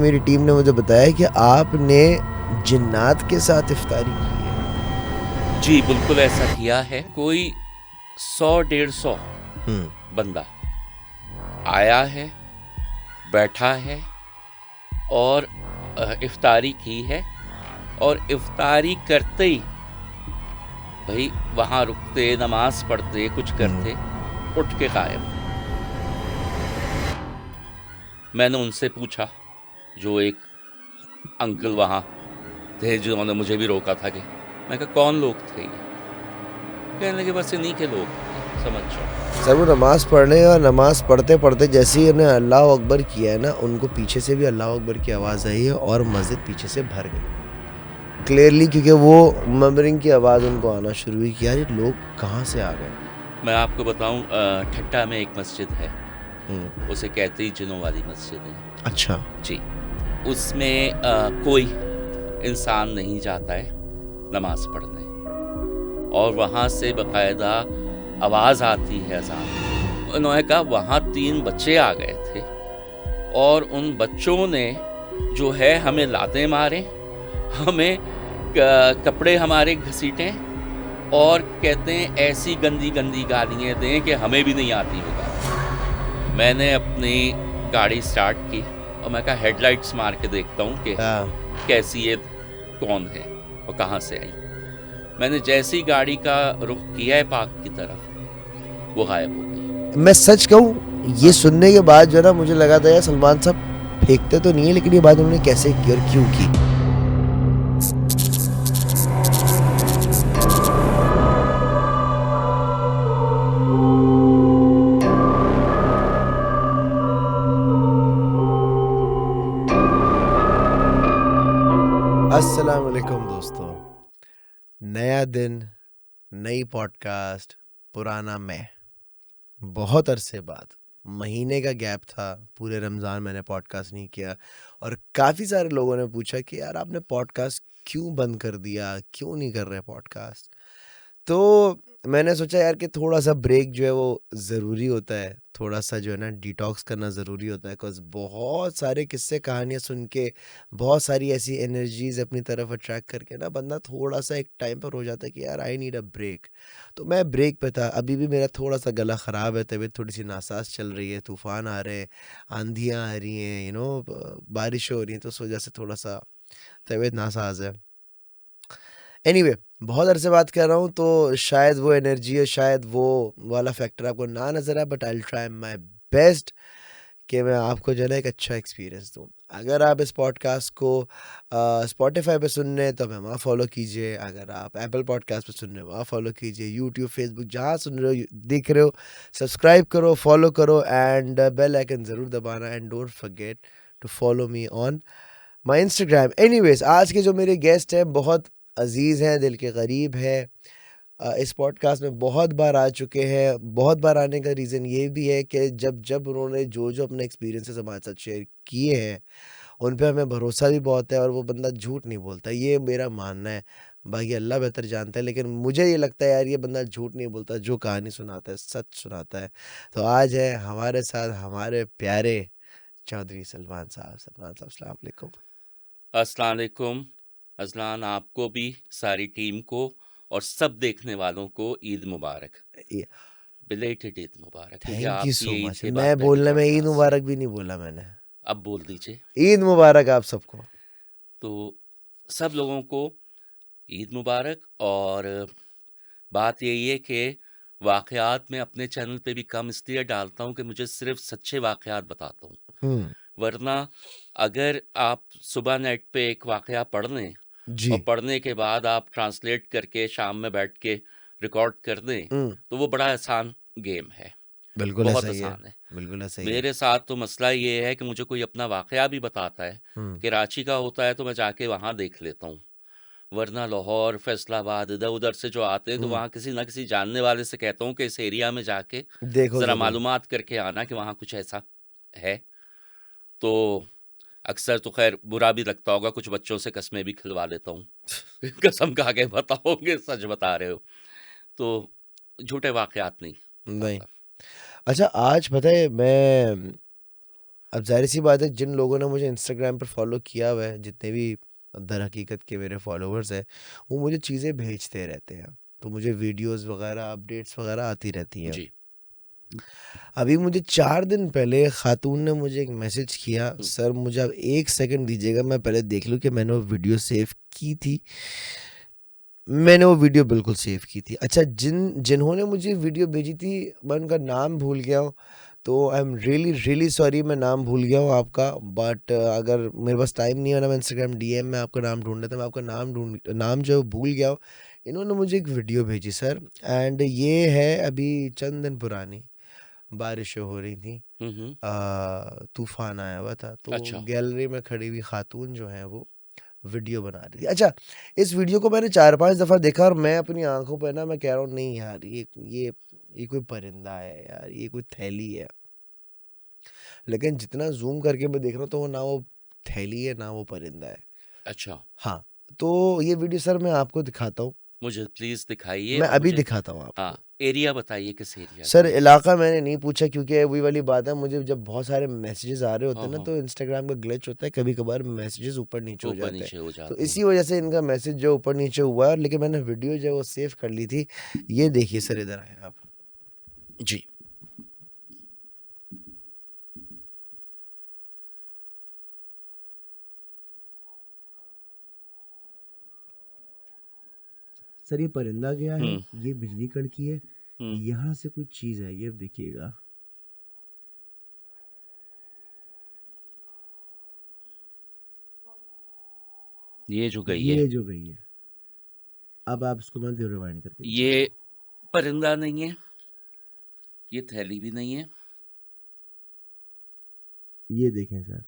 मेरी टीम ने मुझे बताया कि आपने जिन्नात के साथ इफ्तारी की है। जी बिल्कुल ऐसा किया है। कोई 100-150 बंदा आया है, बैठा है और इफ्तारी की है, और इफ्तारी करते ही भाई वहाँ रुकते, नमाज पढ़ते, कुछ करते, उठ के गायब। मैंने उनसे पूछा, जो एक अंकल वहाँ थे जिन्होंने मुझे भी रोका था, कि मैं कहा कौन लोग थे ये? कहने लगे बस इन्हीं के लोग थे, समझ जाओ। सर वो नमाज पढ़ रहे हैं और नमाज पढ़ते पढ़ते जैसे ही उन्हें अल्लाह अकबर किया है ना, उनको पीछे से भी अल्लाह अकबर की आवाज़ आई है और मस्जिद पीछे से भर गई क्लियरली, क्योंकि वो मम्बरिंग की आवाज़ उनको आना शुरू हुई कि यार ये लोग कहाँ से आ गए। मैं आपको बताऊं, ठट्टा में एक मस्जिद है, उसे कहते ही जिनों वाली मस्जिद है। अच्छा जी, उसमें कोई इंसान नहीं जाता है नमाज पढ़ने, और वहाँ से बाकायदा आवाज़ आती है अज़ान। उन्होंने कहा वहाँ 3 बच्चे आ गए थे और उन बच्चों ने जो है हमें लातें मारे, हमें कपड़े हमारे घसीटें, और कहते हैं ऐसी गंदी गंदी गालियाँ दें कि हमें भी नहीं आती होगा। मैंने अपनी गाड़ी स्टार्ट की और मैं कहा हेडलाइट्स मार के देखता हूँ कि कैसी ये कौन है और कहाँ से आई। मैंने जैसी गाड़ी का रुख किया है पार्क की तरफ, वो गायब हो गई। मैं सच कहूँ, ये सुनने के बाद जो ना मुझे लगा था यार सलमान साहब फेंकते तो नहीं है, लेकिन ये बात उन्होंने कैसे की और क्यों की। अस्सलाम वालेकुम दोस्तों, नया दिन, नई पॉडकास्ट, पुराना मैं। बहुत अरसे बाद, महीने का गैप था, पूरे रमज़ान मैंने पॉडकास्ट नहीं किया और काफ़ी सारे लोगों ने पूछा कि यार आपने पॉडकास्ट क्यों बंद कर दिया, क्यों नहीं कर रहे पॉडकास्ट। तो मैंने सोचा यार कि थोड़ा सा ब्रेक जो है वो ज़रूरी होता है, थोड़ा सा जो है ना डिटॉक्स करना ज़रूरी होता है, बिकॉज़ बहुत सारे किस्से कहानियाँ सुन के, बहुत सारी ऐसी एनर्जीज़ अपनी तरफ अट्रैक्ट करके ना बंदा थोड़ा सा एक टाइम पर हो जाता है कि यार आई नीड अ ब्रेक। तो मैं ब्रेक पे था, अभी भी मेरा थोड़ा सा गला ख़राब है, तबीयत थोड़ी सी नासाज चल रही है, तूफ़ान आ रहे हैं, आंधियाँ आ रही हैं, बारिश हो रही है, तो उस वजह से थोड़ा सा तबीयत नासाज है। एनीवे, बहुत अरसे बात कर रहा हूँ, तो शायद वो एनर्जी है, शायद वो वाला फैक्टर आपको ना नज़र आए, but I will try my best कि मैं आपको जो है ना एक अच्छा एक्सपीरियंस दूँ। अगर आप इस पॉडकास्ट को स्पॉटिफाई पे सुन रहे हैं तो हमें वहाँ फॉलो कीजिए, अगर आप एप्पल पॉडकास्ट पे सुन रहे हो वहाँ फॉलो कीजिए, यूट्यूब, फेसबुक जहाँ सुन रहे हो, देख रहे हो, सब्सक्राइब करो, फॉलो करो एंड बेल आइकन ज़रूर दबाना, and don't forget to follow me on my Instagram. Anyways, आज के जो मेरे गेस्ट हैं बहुत अजीज़ हैं, दिल के करीब है, इस पॉडकास्ट में बहुत बार आ चुके हैं। बहुत बार आने का रीज़न ये भी है कि जब जब उन्होंने जो जो अपने एक्सपीरियंसेस हमारे साथ शेयर किए हैं, उन पे हमें भरोसा भी बहुत है और वो बंदा झूठ नहीं बोलता, ये मेरा मानना है। बाकी अल्लाह बेहतर जानता है, लेकिन मुझे ये लगता है यार ये बंदा झूठ नहीं बोलता, जो कहानी सुनाता है सच सुनाता है। तो आज है हमारे साथ हमारे प्यारे चौधरी सलमान साहब। सलमान साहब, अस्सलाम वालेकुम। अस्सलाम वालेकुम। अज़लान, आपको भी, सारी टीम को और सब देखने वालों को ईद मुबारक, बिलेटेड ईद मुबारक, क्योंकि थैंक यू आपकी सो ये ईद मच। के बाद मैं पहली बोलने में ईद पॉडकास्ट है। मुबारक भी नहीं बोला मैंने। अब बोल दीजिए। ईद मुबारक आप सबको। तो सब लोगों को ईद मुबारक। और बात यही है कि वाक़यात में अपने चैनल पे भी कम इसलिए डालता हूँ कि मुझे सिर्फ सच्चे वाक़यात बताता हूँ, वरना अगर आप सुबह नेट पे एक वाक़या पढ़ लें जी। और पढ़ने के बाद आप ट्रांसलेट करके शाम में बैठ के रिकॉर्ड कर दें, तो वो बड़ा आसान गेम है, बिल्कुल ऐसा बहुत ही है, आसान है। बिल्कुल ऐसा ही है। मेरे साथ तो मसला ये है कि मुझे कोई अपना वाक़या भी बताता है, कराची का होता है तो मैं जाके वहाँ देख लेता हूँ, वरना लाहौर, फैसलाबाद, इधर-उधर से जो आते हैं तो वहाँ किसी ना किसी जानने वाले से कहता हूँ कि इस एरिया में जाके देखो ज़रा ज़रूर। मालूमात करके आना कि वहाँ कुछ ऐसा है। तो अक्सर तो खैर बुरा भी लगता होगा, कुछ बच्चों से कस्में भी खिलवा लेता हूँ कसम खा के बताओगे सच बता रहे हो, तो झूठे वाक़यात नहीं नहीं। बताता। अच्छा, आज पता है मैं अब ज़ाहिर सी बात है, जिन लोगों ने मुझे इंस्टाग्राम पर फॉलो किया हुआ है, जितने भी दर हकीकत के मेरे फॉलोअर्स हैं, वो मुझे चीज़ें भेजते रहते हैं, तो मुझे वीडियोस वगैरह अपडेट्स वगैरह आती रहती हैं। जी। अभी मुझे 4 दिन पहले खातून ने मुझे एक मैसेज किया, सर मुझे अब 1 सेकंड दीजिएगा, मैं पहले देख लूँ कि मैंने वो वीडियो सेव की थी। मैंने वो वीडियो बिल्कुल सेव की थी। अच्छा, जिन्होंने मुझे वीडियो भेजी थी, मैं उनका नाम भूल गया हूँ, तो I am really really sorry, मैं नाम भूल गया हूँ आपका। बट अगर मेरे पास टाइम नहीं है ना, मैं इंस्टाग्राम डीएम में आपका नाम ढूंढ लेता, मैं आपका नाम जो है वो भूल गया हूँ। इन्होंने मुझे एक वीडियो भेजी सर, एंड ये है अभी चंद दिन पुरानी, बारिशें हो रही थी, हम्म। तूफान आया हुआ था, तो अच्छा। गैलरी में खड़ी हुई खातून जो है वो वीडियो बना रही थी। अच्छा, इस वीडियो को मैंने 4-5 दफ़ा देखा, और मैं अपनी आंखों पे ना, मैं कह रहा हूँ नहीं यार, ये कोई परिंदा है यार, ये कोई थैली है। लेकिन जितना जूम करके मैं देख रहा हूँ, तो वो ना वो थैली है, ना वो परिंदा है। अच्छा, हाँ, तो ये वीडियो सर मैं आपको दिखाता हूँ, मुझे प्लीज दिखाइए मैं और अभी मुझे, दिखाता हूँ हाँ, आपको। एरिया बताइए किस एरिया सर का है। इलाका मैंने नहीं पूछा, क्योंकि वही वाली बात है, मुझे जब बहुत सारे मैसेजेस आ रहे होते हाँ हैं ना, हाँ, तो इंस्टाग्राम का ग्लिच होता है, कभी कभार मैसेजेस ऊपर नीचे हो ऊपर जाते हैं, नीचे हो तो जाते हैं। इसी वजह से इनका मैसेज जो ऊपर नीचे हुआ है। लेकिन मैंने वीडियो जो है वो सेव कर ली थी। ये देखिए सर, इधर आए आप। जी। सर ये परिंदा गया है, हम्म। ये बिजली कड़की है, हम्म। यहाँ से कुछ चीज है, ये देखिएगा। ये जो गई है, ये जो गई है, अब आप इसको मैं रिवाइंड करके ये दिखाता हूँ। परिंदा नहीं है, ये थैली भी नहीं है। ये देखें सर,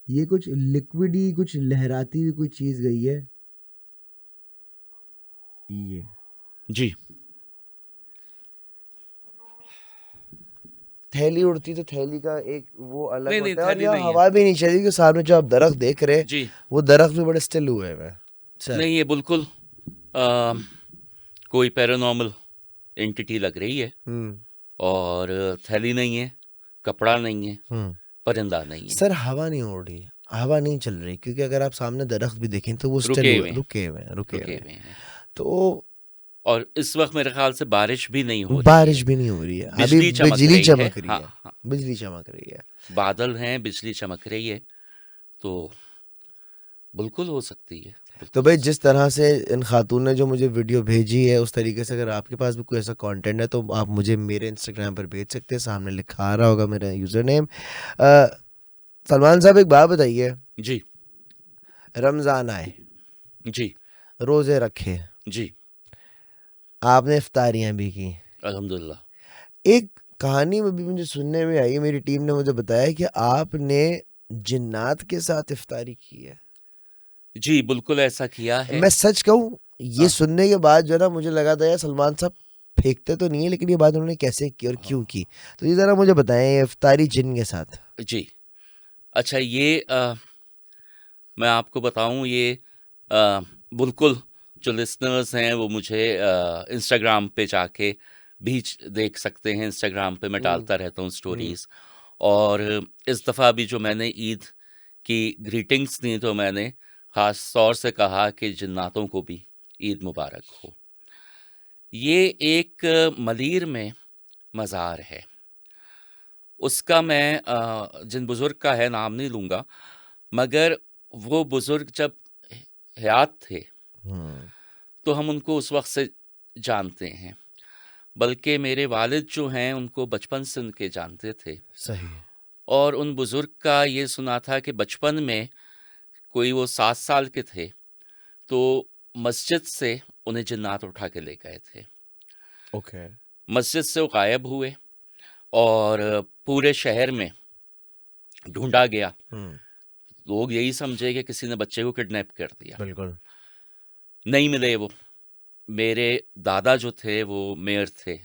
ये कुछ लिक्विड ही, कुछ लहराती हुई कोई चीज गई है ये। जी। थैली उड़ती तो थैली का एक वो अलग नहीं नहीं, होता है, और थैली यहाँ नहीं है। हवा भी नहीं चली, क्योंकि सामने जो आप दरख्त देख रहे हैं, जी। वो दरख्त भी बड़े स्टिल हुए हुए हैं सर। नहीं, ये बिल्कुल कोई पैरानॉर्मल एंटिटी लग रही है। हम्म। और थैली नहीं है, कपड़ा नहीं है, हम्म। परिंदा नहीं है। सर हवा नहीं उड़ रही, हवा नहीं चल रही, क्योंकि अगर आप सामने दरख्त भी देखें तो वो स्टिल रुके हुए, हुए हैं, रुके हुए हैं, रुके हुए रुके हैं। हुए हैं। तो और इस वक्त मेरे ख्याल से बारिश भी नहीं हो रही बारिश है। भी नहीं हो रही है, अभी बिजली चमक बिजली रही है, चमक रही हाँ है, हाँ। बिजली चमक रही है। बादल हैं, बिजली चमक रही है, तो बिल्कुल हो सकती है, तो बिल्कुल हो भाई, जिस सकती तरह से इन खातून ने जो मुझे वीडियो भेजी है, उस तरीके से अगर आपके पास भी कोई ऐसा कंटेंट है, तो आप मुझे मेरे इंस्टाग्राम पर भेज सकते हैं, सामने लिखा आ रहा होगा मेरा यूज़र नेम। सलमान साहब, एक बात बताइए, है। जी। रमज़ान आए, जी। रोज़े रखे, जी। आपने इफ्तारियां भी की, अल्हम्दुलिल्लाह। एक कहानी में भी मुझे सुनने में आई, मेरी टीम ने मुझे बताया कि आपने जिन्नात के साथ इफ्तारी की है। जी, बिल्कुल ऐसा किया है। मैं सच कहूँ, ये हाँ सुनने के बाद जो ना, मुझे लगा था यार सलमान साहब फेंकते तो नहीं है, लेकिन ये बात उन्होंने कैसे की और क्यों हाँ। की, तो ये ज़रा मुझे बताएं, ये इफ्तारी जिन के साथ। जी। अच्छा, ये मैं आपको बताऊं, ये अ, बिल्कुल जो लिसनर्स हैं वो मुझे इंस्टाग्राम पे जाके भी देख सकते हैं। इंस्टाग्राम पे मैं हम्म। डालता रहता हूँ हम्म। स्टोरीज। और इस दफ़ा भी जो मैंने ईद की ग्रीटिंग्स दी, तो मैंने ख़ास तौर से कहा कि जिन्नातों को भी ईद मुबारक हो। ये एक मलीर में मज़ार है, उसका मैं जिन बुज़ुर्ग का है नाम नहीं लूँगा, मगर वो बुज़ुर्ग जब हयात थे हम्म। तो हम उनको उस वक्त से जानते हैं। बल्कि मेरे वालिद जो हैं उनको बचपन से उनके जानते थे। सही। और उन बुज़ुर्ग का ये सुना था कि बचपन में कोई वो 7 साल के थे, तो मस्जिद से उन्हें जिन्नात उठा के ले गए थे। ओके। मस्जिद से वो गायब हुए और पूरे शहर में ढूंढा गया। हम्म। लोग यही समझे कि किसी ने बच्चे को किडनैप कर दिया। बिल्कुल। नहीं मिले वो। मेरे दादा जो थे वो मेयर थे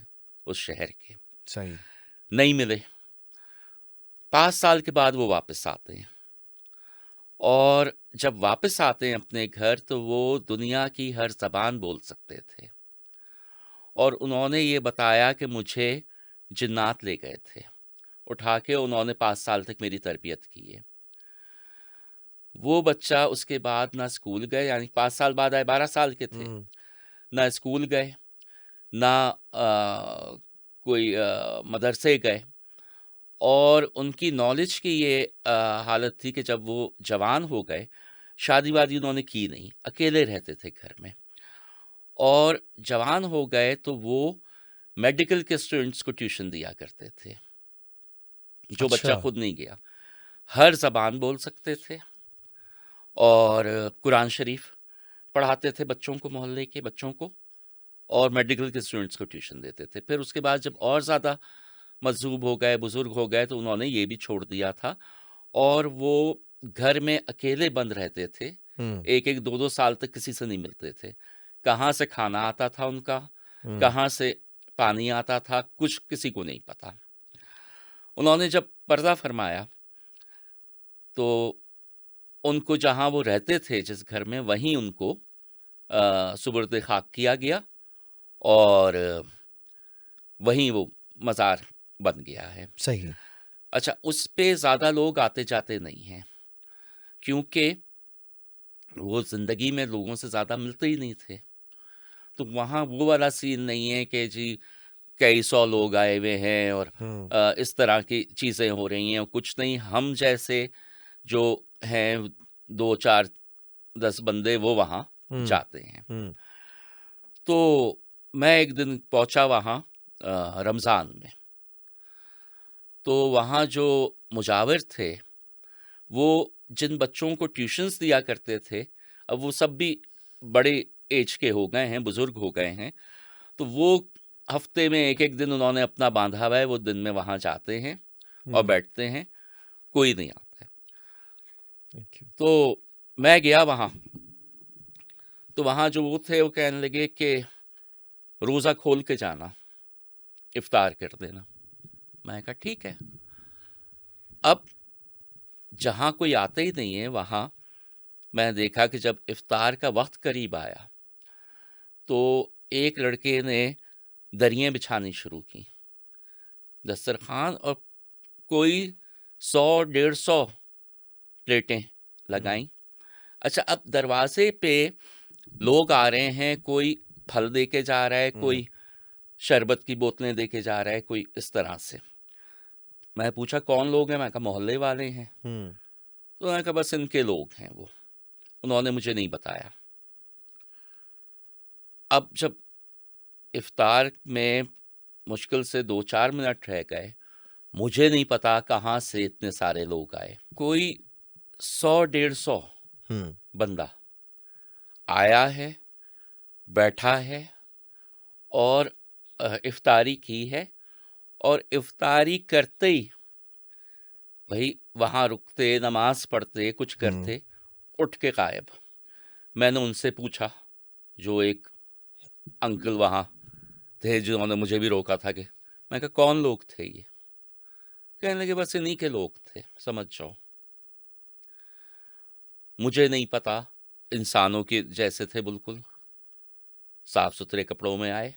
उस शहर के। सही। नहीं मिले। 5 साल के बाद वो वापस आते हैं, और जब वापस आते हैं अपने घर, तो वो दुनिया की हर ज़बान बोल सकते थे। और उन्होंने ये बताया कि मुझे जिन्नात ले गए थे, उठा के उन्होंने 5 साल तक मेरी तरबियत की है। वो बच्चा उसके बाद ना स्कूल गए, यानी 5 साल बाद आए, 12 साल के थे, ना स्कूल गए, ना कोई मदरसे गए। और उनकी नॉलेज की ये हालत थी कि जब वो जवान हो गए, शादी वादी उन्होंने की नहीं, अकेले रहते थे घर में। और जवान हो गए तो वो मेडिकल के स्टूडेंट्स को ट्यूशन दिया करते थे, जो बच्चा अच्छा। खुद नहीं गया। हर ज़बान बोल सकते थे और कुरान शरीफ पढ़ाते थे बच्चों को, मोहल्ले के बच्चों को, और मेडिकल के स्टूडेंट्स को ट्यूशन देते थे। फिर उसके बाद जब और ज़्यादा मजूब हो गए, बुज़ुर्ग हो गए, तो उन्होंने ये भी छोड़ दिया था और वो घर में अकेले बंद रहते थे। 1-1, 2-2 साल तक किसी से नहीं मिलते थे। कहाँ से खाना आता था उनका, कहाँ से पानी आता था, कुछ किसी को नहीं पता। उन्होंने जब पर्दा फरमाया तो उनको जहाँ वो रहते थे जिस घर में, वहीं उनको सुबुर्द खाक किया गया और वहीं वो मज़ार बन गया है। सही। अच्छा, उस पे ज़्यादा लोग आते जाते नहीं हैं, क्योंकि वो ज़िंदगी में लोगों से ज़्यादा मिलते ही नहीं थे। तो वहाँ वो वाला सीन नहीं है कि जी कई 100 लोग आए हुए हैं और इस तरह की चीज़ें हो रही हैं। कुछ नहीं, हम जैसे जो हैं 2, 4, 10 बंदे वो वहाँ जाते हैं। तो मैं एक दिन पहुँचा वहाँ रमज़ान में, तो वहाँ जो मुजाविर थे, वो जिन बच्चों को ट्यूशन्स दिया करते थे, अब वो सब भी बड़े एज के हो गए हैं, बुज़ुर्ग हो गए हैं। तो वो हफ्ते में 1-1 दिन उन्होंने अपना बांधा हुआ है, वो दिन में वहाँ जाते हैं और बैठते हैं, कोई नहीं आता है। तो मैं गया वहाँ, तो वहाँ जो वो थे वो कहने लगे कि रोज़ा खोल के जाना, इफ्तार कर देना। मैं कहा ठीक है। अब जहाँ कोई आता ही नहीं है, वहाँ मैंने देखा कि जब इफ्तार का वक्त करीब आया तो एक लड़के ने दरियाँ बिछानी शुरू की, दस्तरखान, और कोई 100-150 प्लेटें लगाई। अच्छा, अब दरवाजे पे लोग आ रहे हैं, कोई फल दे के जा रहा है, कोई शरबत की बोतलें दे के जा रहा है, कोई इस तरह से। मैं पूछा कौन लोग हैं, मैं कहा मोहल्ले वाले हैं। तो मैंने कहा बस इनके लोग हैं वो, उन्होंने मुझे नहीं बताया। अब जब इफ्तार में मुश्किल से 2-4 मिनट रह गए, मुझे नहीं पता कहाँ से इतने सारे लोग आए। कोई 100-150 बंदा आया है, बैठा है और इफ्तारी की है, और इफ्तारी करते ही भाई वहाँ रुकते, नमाज पढ़ते, कुछ करते, उठ के गायब। मैंने उनसे पूछा, जो एक अंकल वहाँ थे जिन्होंने मुझे भी रोका था, कि मैं कहा कौन लोग थे ये? कहने लगे बस इन्हीं के लोग थे, समझ जाओ। मुझे नहीं पता, इंसानों के जैसे थे, बिल्कुल साफ सुथरे कपड़ों में आए।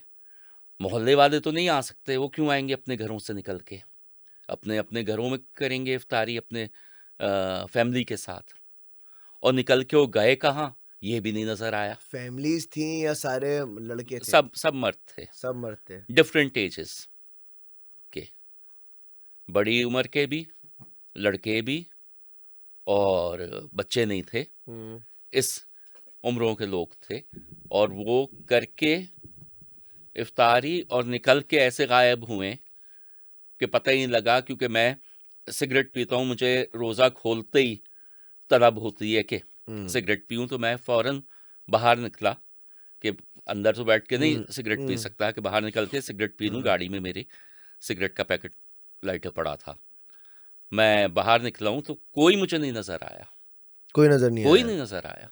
मोहल्ले वाले तो नहीं आ सकते, वो क्यों आएंगे अपने घरों से निकल के? अपने अपने घरों में करेंगे इफ्तारी अपने फैमिली के साथ। और निकल के वो गए कहाँ, ये भी नहीं नजर आया। फैमिलीज थी या सारे लड़के थे? सब मर्द थे, सब मर्द थे। डिफरेंट एजेस के, बड़ी उम्र के भी, लड़के भी, और बच्चे नहीं थे, इस उम्रों के लोग थे। और वो करके इफ्तारी और निकल के ऐसे गायब हुए कि पता ही नहीं लगा, क्योंकि मैं सिगरेट पीता हूँ, मुझे रोज़ा खोलते ही तलब होती है कि सिगरेट पीऊँ। तो मैं फ़ौरन बाहर निकला, कि अंदर तो बैठ के नहीं सिगरेट पी सकता, कि बाहर निकल के सिगरेट पी लूँ। गाड़ी में मेरी सिगरेट का पैकेट लाइटर पड़ा था। मैं बाहर निकला हूँ तो कोई मुझे नहीं नज़र आया, कोई नजर नहीं कोई आया। नहीं नज़र आया।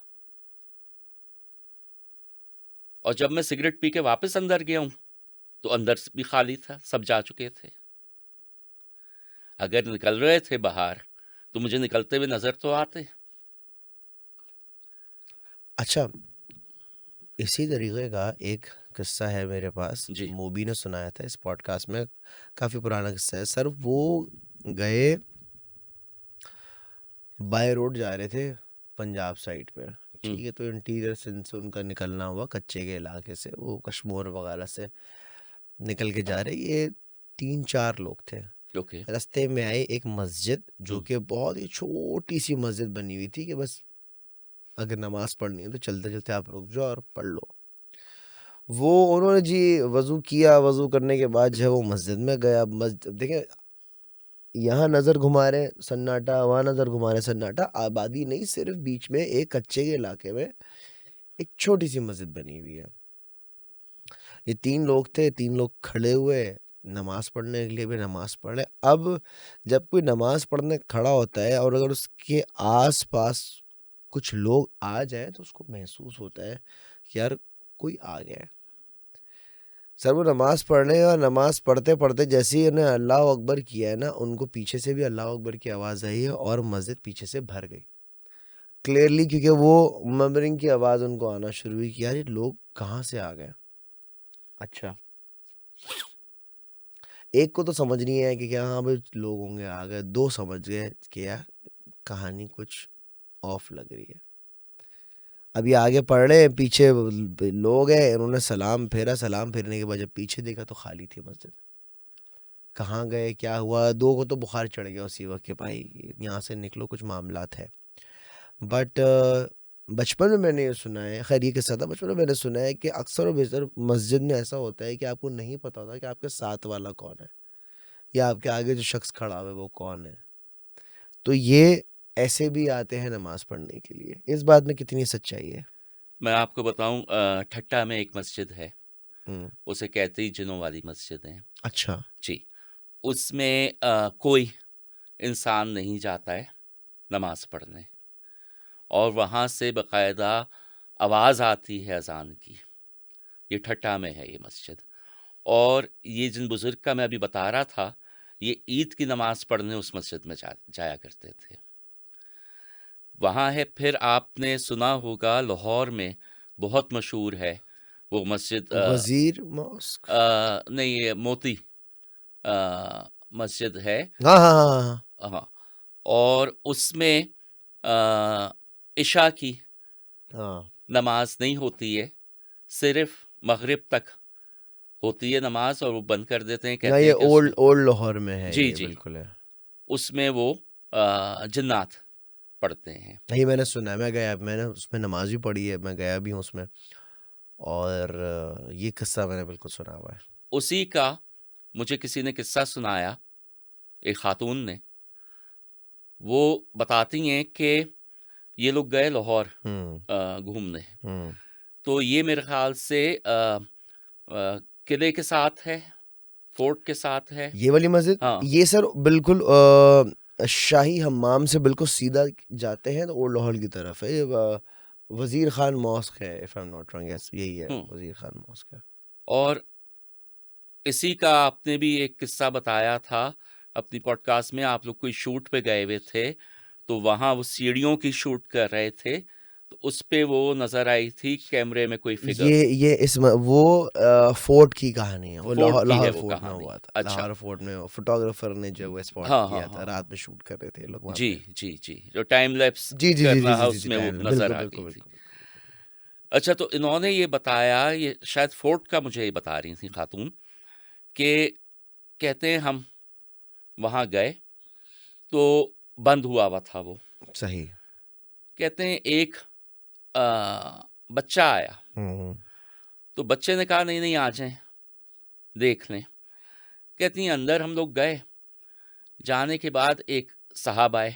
और जब मैं सिगरेट पी के वापस अंदर गया हूँ तो अंदर भी खाली था, सब जा चुके थे। अगर निकल रहे थे बाहर तो मुझे निकलते हुए नजर तो आते। अच्छा, इसी तरीके का एक किस्सा है मेरे पास, जी। मूवी ने सुनाया था इस पॉडकास्ट में, काफ़ी पुराना किस्सा है सर। वो गए, बाय रोड जा रहे थे पंजाब साइड पे, ठीक है। तो इंटीरियर से उनका निकलना हुआ कच्चे के इलाके से, वो कश्मीर वगैरह से निकल के जा रहे। ये 3-4 लोग थे। ओके। रास्ते में आए एक मस्जिद, जो हम्म। कि बहुत ही छोटी सी मस्जिद बनी हुई थी कि बस अगर नमाज पढ़नी है तो चलते चलते आप रुक जाओ और पढ़ लो। वो उन्होंने जी वजू किया, वजू करने के बाद जो है वो मस्जिद में गया। मस्जिद देखें, यहाँ नज़र घुमा रहे सन्नाटा, वहाँ नज़र घुमा रहे सन्नाटा, आबादी नहीं, सिर्फ बीच में एक कच्चे के इलाके में एक छोटी सी मस्जिद बनी हुई है। ये 3 लोग थे, 3 लोग खड़े हुए नमाज पढ़ने के लिए, भी नमाज पढ़ रहे। अब जब कोई नमाज पढ़ने खड़ा होता है और अगर उसके आस पास कुछ लोग आ जाए तो उसको महसूस होता है कि यार कोई आ गया है। सर वो नमाज पढ़ने और नमाज पढ़ते पढ़ते जैसे ही उन्हें अल्लाह अकबर किया है ना, उनको पीछे से भी अल्लाह अकबर की आवाज़ आई है और मस्जिद पीछे से भर गई क्लियरली, क्योंकि वो मम्बरिंग की आवाज़ उनको आना शुरू हुई कि यार ये लोग कहाँ से आ गए। अच्छा, एक को तो समझ नहीं आया कि क्या हाँ भाई लोग होंगे आ गए, 2 समझ गए कि यार कहानी कुछ ऑफ लग रही है। अभी आगे पढ़ रहे हैं, पीछे लोग हैं, उन्होंने सलाम फेरा, सलाम फेरने के बाद जब पीछे देखा तो खाली थी मस्जिद। कहाँ गए, क्या हुआ? 2 को तो बुखार चढ़ गया उसी वक्त कि भाई यहाँ से निकलो, कुछ मामलात है। बट बचपन में मैंने ये सुना है, खैर ये किस्सा था, बचपन में मैंने सुना है कि अक्सर और बेशतर मस्जिद में ऐसा होता है कि आपको नहीं पता होता कि आपके साथ वाला कौन है या आपके आगे जो शख्स खड़ा हुआ है वो कौन है। तो ये ऐसे भी आते हैं नमाज पढ़ने के लिए। इस बात में कितनी सच्चाई है? मैं आपको बताऊं, ठट्टा में एक मस्जिद है, हम्म। उसे कहते ही जिनों वाली मस्जिद है अच्छा। जी। उसमें कोई इंसान नहीं जाता है नमाज पढ़ने, और वहाँ से बाकायदा आवाज़ आती है अजान की। ये ठट्टा में है ये मस्जिद। और ये जिन बुजुर्ग का मैं अभी बता रहा था, ये ईद की नमाज पढ़ने उस मस्जिद में जाया करते थे। वहाँ है, फिर आपने सुना होगा लाहौर में बहुत मशहूर है वो मस्जिद, वजीर मॉस्क। नहीं, ये मोती मस्जिद है। हाँ हाँ हाँ हाँ। हाँ, और उसमें इशा की हाँ नमाज नहीं होती है, सिर्फ मगरिब तक होती है नमाज, और वो बंद कर देते हैं। हाँ, कहते ये हैं कि उसमें, ओल्ड ओल्ड लाहौर में है, जी ये जी, बिल्कुल है। उसमें वो जिन्नात पढ़ते हैं। नहीं, मैंने सुना है, मैं गया, मैंने उसमें नमाज भी पढ़ी है, मैं गया भी हूँ उसमें। और ये किस्सा मैंने बिल्कुल सुना हुआ है। उसी का मुझे किसी ने किस्सा सुनाया, एक खातून ने। वो बताती हैं कि ये लोग गए लाहौर हम्म। घूमने। हम्म। तो ये मेरे ख्याल से किले के साथ है, फोर्ट के साथ है। ये वाली मस्जिद, हाँ ये सर बिल्कुल शाही हम्माम से बिल्कुल सीधा जाते हैं तो ओल्ड लाहौर की तरफ है। ये वजीर खान मॉस्क है, if I am not wrong, yes यही है, हूँ। वजीर खान मॉस्क है। और इसी का आपने भी एक किस्सा बताया था अपनी पॉडकास्ट में। आप लोग कोई शूट पे गए हुए थे, तो वहाँ वो सीढ़ियों की शूट कर रहे थे, तो उस पे वो नजर आई थी कैमरे में कोई फिगर। ये वो फोर्ट की कहानी है, वो फोर्ट की है लाहौर वो फोर्ट में कहानी। हुआ था। अच्छा। लाहौर फोर्ट में फोटोग्राफर ने जो वो स्पॉट हाँ हाँ किया था, हाँ रात हाँ। में शूट कर रहे थे लोग वहाँ जी पे। जी जी, जो टाइम लैप्स जी जी जी जी करना जी है जी जी, उसमें वो टाइम नजर बिल्कुल आ बिल्कुल गई थी। बिल्कुल। अच्छा, तो इन्होंने ये बताया, ये शायद फोर्ट का, मुझे ये बता रही थी खातून, कि कहते हैं हम वहाँ गए तो बंद हुआ हुआ था वो। सही। कहते हैं एक बच्चा आया, हम्म। तो बच्चे ने कहा नहीं नहीं आ जाएं, देख लें। कहती हैं अंदर हम लोग गए, जाने के बाद एक साहब आए,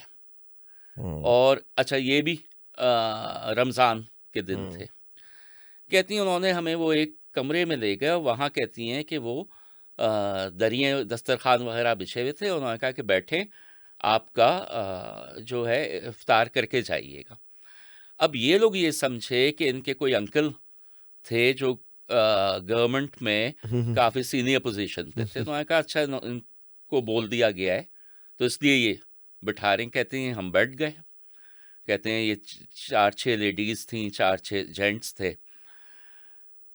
हम्म। और अच्छा ये भी रमज़ान के दिन हम्म। थे। कहती हैं उन्होंने हमें वो एक कमरे में ले गए, वहाँ कहती हैं कि वो दरियाँ दस्तरखान वगैरह बिछे हुए थे। उन्होंने कहा कि बैठें, आपका जो है इफ्तार करके जाइएगा। अब ये लोग ये समझे कि इनके कोई अंकल थे जो गवर्नमेंट में हम्म। काफ़ी सीनियर पोजीशन पे थे। तो उन्होंने कहा अच्छा इनको बोल दिया गया है, तो इसलिए ये बिठा रहे हैं। कहते हैं हम बैठ गए। कहते हैं ये 4-6 लेडीज़ थीं, 4-6 जेंट्स थे।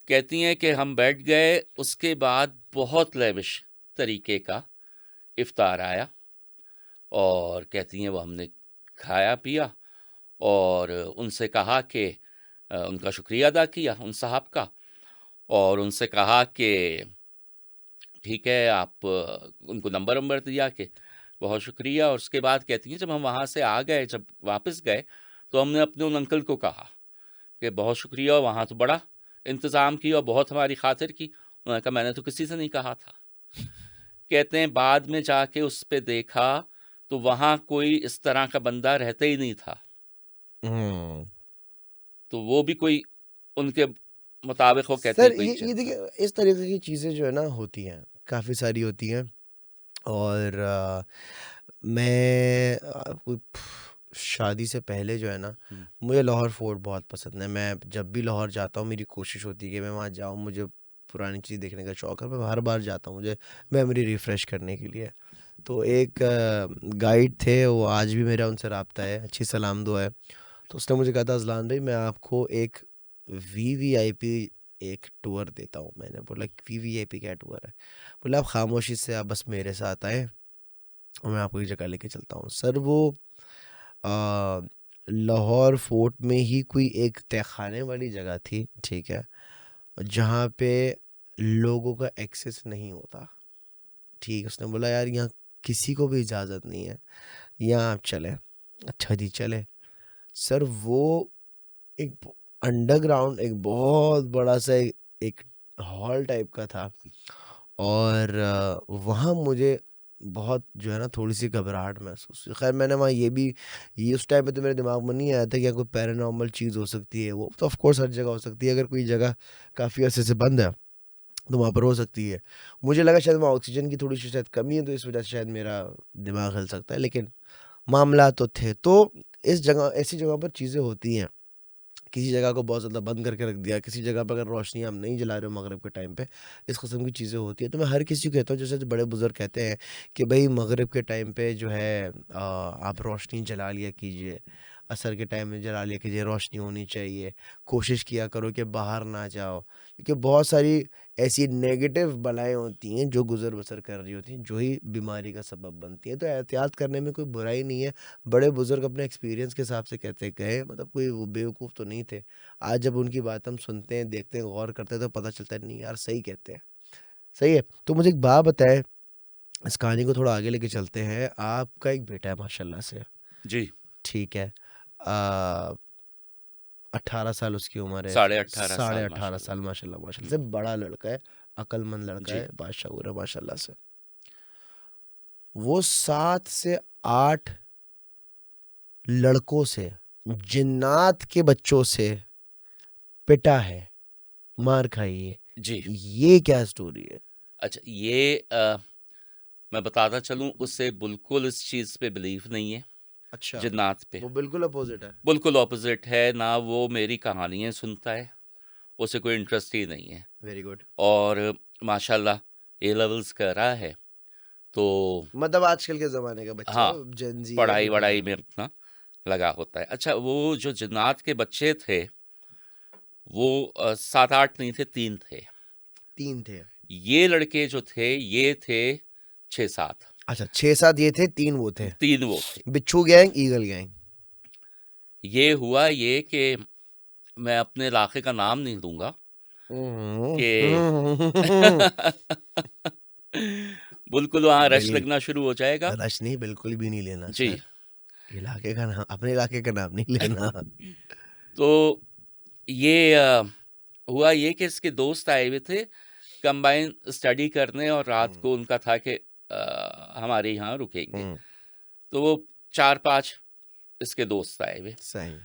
कहती हैं कि हम बैठ गए, उसके बाद बहुत लेविश तरीके का इफ्तार आया। और कहती हैं वो हमने खाया पिया और उनसे कहा कि उनका शुक्रिया अदा किया उन साहब का, और उनसे कहा कि ठीक है आप उनको नंबर वंबर दिया कि बहुत शुक्रिया। और उसके बाद कहती हैं जब हम वहाँ से आ गए, जब वापस गए, तो हमने अपने उन अंकल को कहा कि बहुत शुक्रिया, वहाँ तो बड़ा इंतज़ाम किया और बहुत हमारी खातिर की। उन्होंने कहा मैंने तो किसी से नहीं कहा था। कहते हैं बाद में जाके उस पे देखा तो वहाँ कोई इस तरह का बंदा रहता ही नहीं था, हम्म। तो वो भी कोई उनके मुताबिक वो कहती सर हैं कोई ये देखिए, इस तरीके की चीज़ें जो है ना होती हैं, काफ़ी सारी होती हैं। और मैं आपको शादी से पहले जो है ना, मुझे लाहौर फोर्ट बहुत पसंद है। मैं जब भी लाहौर जाता हूँ मेरी कोशिश होती है कि मैं वहाँ जाऊँ, मुझे पुरानी चीज़ देखने का शौक है, मैं हर बार जाता हूँ मुझे मेमोरी रिफ़्रेश करने के लिए। तो एक गाइड थे, वो आज भी मेरा उनसे रब्ता है, अच्छी सलाम दुआ है। तो उसने मुझे कहा था अज़लान भाई मैं आपको एक वीवीआईपी एक टूर देता हूँ। मैंने बोला वीवीआईपी क्या टूर है? बोला आप खामोशी से आप बस मेरे साथ आए और मैं आपको एक जगह लेके चलता हूँ। सर वो आ, लाहौर फोर्ट में ही कोई एक तहखाने वाली जगह थी, ठीक है, जहाँ पे लोगों का एक्सेस नहीं होता। ठीक, उसने बोला यार यहाँ किसी को भी इजाज़त नहीं है, यहाँ आप चले। अच्छा जी चले। सर वो एक अंडरग्राउंड एक बहुत बड़ा सा एक हॉल टाइप का था। और वहाँ मुझे बहुत जो है ना थोड़ी सी घबराहट महसूस हुई। खैर मैंने वहाँ ये उस टाइम पे तो मेरे दिमाग में नहीं आया था कि कोई पैरानॉर्मल चीज़ हो सकती है। वो तो ऑफ कोर्स हर जगह हो सकती है, अगर कोई जगह काफ़ी अरसे से बंद है तो वहाँ पर हो सकती है। मुझे लगा शायद वहाँ ऑक्सीजन की थोड़ी सी शायद कमी है, तो इस वजह से शायद मेरा दिमाग हिल सकता है, लेकिन मामला तो थे। तो इस जगह ऐसी जगह पर चीज़ें होती हैं। किसी जगह को बहुत ज़्यादा बंद करके रख दिया, किसी जगह पे अगर रोशनी आप नहीं जला रहे हो मगरिब के टाइम पे, इस किस्म की चीज़ें होती हैं। तो मैं हर किसी को कहता हूँ, जैसे जो बड़े बुजुर्ग कहते हैं कि भाई मगरिब के टाइम पे जो है आप रोशनी जला लिया कीजिए, असर के टाइम में जला लिया कीजिए, रोशनी होनी चाहिए। कोशिश किया करो कि बाहर ना जाओ, क्योंकि बहुत सारी ऐसी नेगेटिव बलाएं होती हैं जो गुजर बसर कर रही होती हैं, जो ही बीमारी का सबब बनती हैं। तो एहतियात करने में कोई बुराई नहीं है। बड़े बुजुर्ग अपने एक्सपीरियंस के हिसाब से कहते गए, मतलब कोई वो बेवकूफ़ तो नहीं थे। आज जब उनकी बात हम सुनते हैं, देखते हैं, गौर करते हैं, तो पता चलता है नहीं यार सही कहते हैं। सही है। तो मुझे एक बात बताए, इस कहानी को थोड़ा आगे लेके चलते हैं। आपका एक बेटा है माशाल्लाह से, जी ठीक है, आ, 18 साल उसकी उम्र है, 18.5 साढ़े साल 18 साल, माशाल्लाह। माशाल्लाह माशाल्लाह से बड़ा लड़का है, अक्लमंद लड़का जी है, बादशाह है माशाल्लाह से। वो 7 से 8 लड़कों से, जिन्नात के बच्चों से पिटा है, मार खाई है। जी। ये क्या स्टोरी है? अच्छा ये मैं बताता चलूँ, उससे बिल्कुल इस चीज़ पे बिलीव नहीं है, अच्छा, जिन्नात पे। वो बिल्कुल अपोजिट है। बिल्कुल ऑपोजिट है, ना वो मेरी कहानियाँ सुनता है, उसे कोई इंटरेस्ट ही नहीं है। Very good. और माशाल्लाह ए लेवल्स कर रहा है, तो मतलब आजकल के जमाने का बच्चा हाँ, है, जेनजी है पढ़ाई जो भी है। वढ़ाई में अपना लगा होता है। अच्छा वो जो जिन्नात के बच्चे थे, वो 7-8 नहीं थे, 3 थे। 3 थे। ये लड़के जो थे, ये थे 6-7। अच्छा 6-7 ये थे, 3 वो थे। 3 वो थे। बिच्छू गैंग, ईगल गैंग। ये हुआ ये कि मैं अपने इलाके का नाम नहीं लूँगा कि बिल्कुल वहाँ रश बिल लगना शुरू हो जाएगा। रश नहीं, बिल्कुल भी नहीं लेना जी। सर। इलाके का नाम, अपने इलाके का नाम नहीं लेना। तो ये हुआ ये कि इसके दोस्त आए हुए थे कंबाइन स्टडी करने, और रात हम्म, को उनका था कि हमारे यहाँ रुकेंगे। हम्म, तो वो 4-5 इसके दोस्त आए हुए। सही।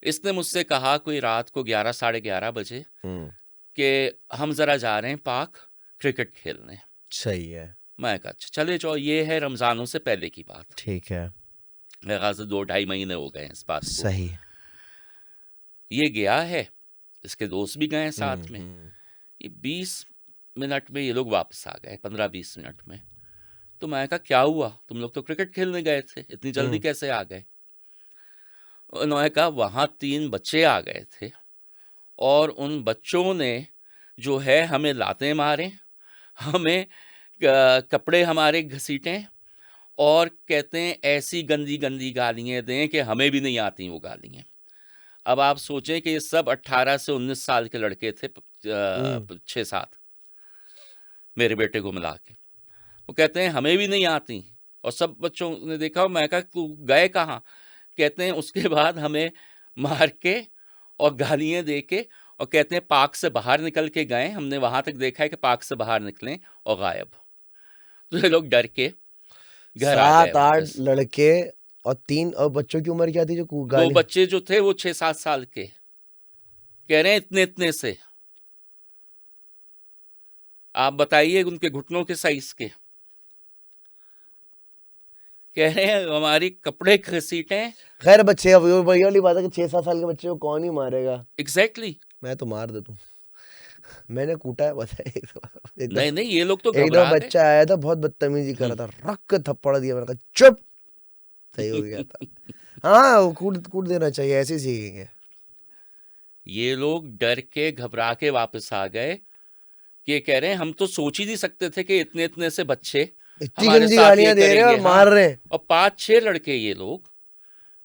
इसने मुझसे कहा कोई रात को 11 साढ़े 11 बजे हम्म, कि हम ज़रा जा रहे हैं पार्क क्रिकेट खेलने। सही है। मैं कहा अच्छा चले जाओ। ये है रमज़ानों से पहले की बात, ठीक है। मेरे ख्याल से 2-2.5 महीने हो गए हैं इस बात को। सही। ये गया है, इसके दोस्त भी गए हैं साथ में। हम्म। ये 20 मिनट में ये लोग वापस आ गए, 15-20 मिनट में। तो मैं कहा क्या हुआ, तुम लोग तो क्रिकेट खेलने गए थे, इतनी जल्दी हम्म। कैसे आ गए? उन्होंने कहा वहाँ 3 बच्चे आ गए थे, और उन बच्चों ने जो है हमें लातें मारे, हमें कपड़े हमारे घसीटे, और कहते हैं ऐसी गंदी गंदी गालियाँ दें कि हमें भी नहीं आती वो गालियाँ। अब आप सोचें कि ये सब 18 से 19 साल के लड़के थे, 6-7 मेरे बेटे को मिला के। वो कहते हैं हमें भी नहीं आती, और सब बच्चों ने देखा। मैं कहा तू गए कहाँ? कहते हैं उसके बाद हमें मार के और गालियाँ दे के, और कहते हैं पार्क से बाहर निकल के गए, हमने वहां तक देखा है कि पार्क से बाहर निकले और गायब। तो ये लोग डर के घर आ गए 7-8 वापस। लड़के और 3, और बच्चों की उम्र क्या थी जो 2 गाली? बच्चे जो थे वो 6-7 साल के, कह रहे हैं इतने इतने से। आप बताइए उनके घुटनों के साइज के। कह रहे हैं हमारी कपड़े घसीटें। खैर बच्चे, अब वही वाली बात है कि 6-7 साल के बच्चे को कौन ही मारेगा। एग्जैक्टली। मैं तो मार देता हूँ। मैंने कूटा है, पता है। एकदम नहीं नहीं, ये लोग तो एकदम घबरा गए। बच्चा आया था, बहुत बदतमीजी कर रहा था, रख के थप्पड़ दिया, मैंने कहा चुप, सही हो गया था। हाँ, वो कूट कूट देना चाहिए, ऐसे ही सीखेंगे। ये लोग डर के घबरा के वापस आ गए, कि कह रहे हैं हम तो सोच ही नहीं सकते थे कि इतने इतने से बच्चे इतनी हमारे गंदी साथ ये गालियां दे रहे हैं करेंगे। और मार रहे हैं। और 5-6 लड़के ये लोग,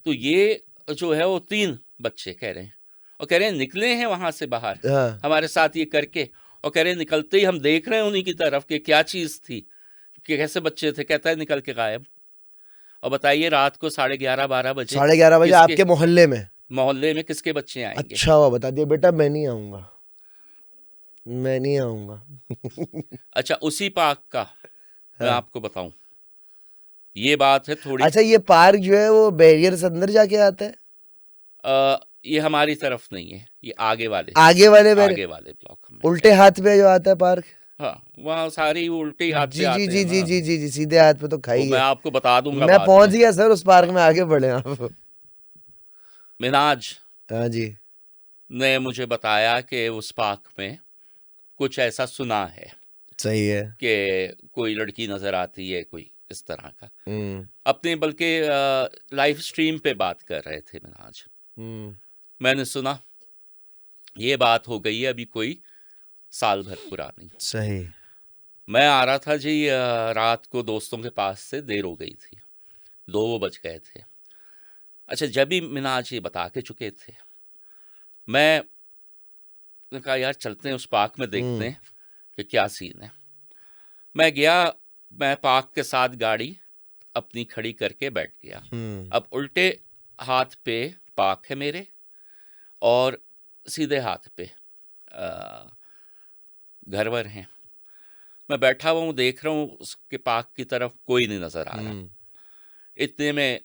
तो ये जो है वो 3 बच्चे कह रहे हैं, और कह रहे हैं निकले हैं वहां से बाहर हाँ, हमारे साथ ये करके, और कह रहे हैं निकलते ही हम देख रहे हैं उन्हीं की तरफ कि क्या चीज थी, कि कैसे बच्चे थे। कहता है निकल के गायब। और बताइए रात को 11:30-12 बजे 11:30 बजे किसके आपके मोहल्ले में? मोहल्ले में किसके बच्चे आएंगे? अच्छा हुआ बता दिया, बेटा मैं नहीं आऊंगा, मैं नहीं आऊंगा। अच्छा, उसी पार्क का मैं हाँ। आपको बताऊं, ये बात है थोड़ी। अच्छा, ये पार्क जो है वो बैरियर से अंदर जाके आता है? ये हमारी तरफ नहीं है, ये आगे वाले आगे वाले आगे वाले ब्लॉक में उल्टे हाथ पे जो आता है पार्क? हाँ, वहाँ सारी उल्टे हाथ जी पे जी आते जी हैं जी ना। जी जी जी, सीधे हाथ पे तो वो खाई मैं है। आपको बता दूंगा मैं बाद पहुंच में। गया सर उस पार्क में, आगे बढ़े आप। मिनाज हाँ जी। ने मुझे बताया कि उस पार्क में कुछ ऐसा सुना है सही है। कि कोई लड़की नजर आती है, कोई इस तरह का। हम्म अपने बल्कि लाइव स्ट्रीम पे बात कर रहे थे मिनाज। हम्म मैंने सुना, ये बात हो गई है अभी कोई साल भर पुरानी। सही। मैं आ रहा था जी रात को दोस्तों के पास से, देर हो गई थी, 2 बज गए थे। अच्छा, जब भी मिनाज ये बता के चुके थे, मैंने कहा यार चलते हैं उस पार्क में, देखते हैं कि क्या सीन है। मैं गया, मैं पार्क के साथ गाड़ी अपनी खड़ी करके बैठ गया। अब उल्टे हाथ पे पार्क है मेरे, और सीधे हाथ पे घर वर हैं। मैं बैठा हुआ हूँ, देख रहा हूँ उसके पार्क की तरफ, कोई नहीं नजर आ रहा। इतने में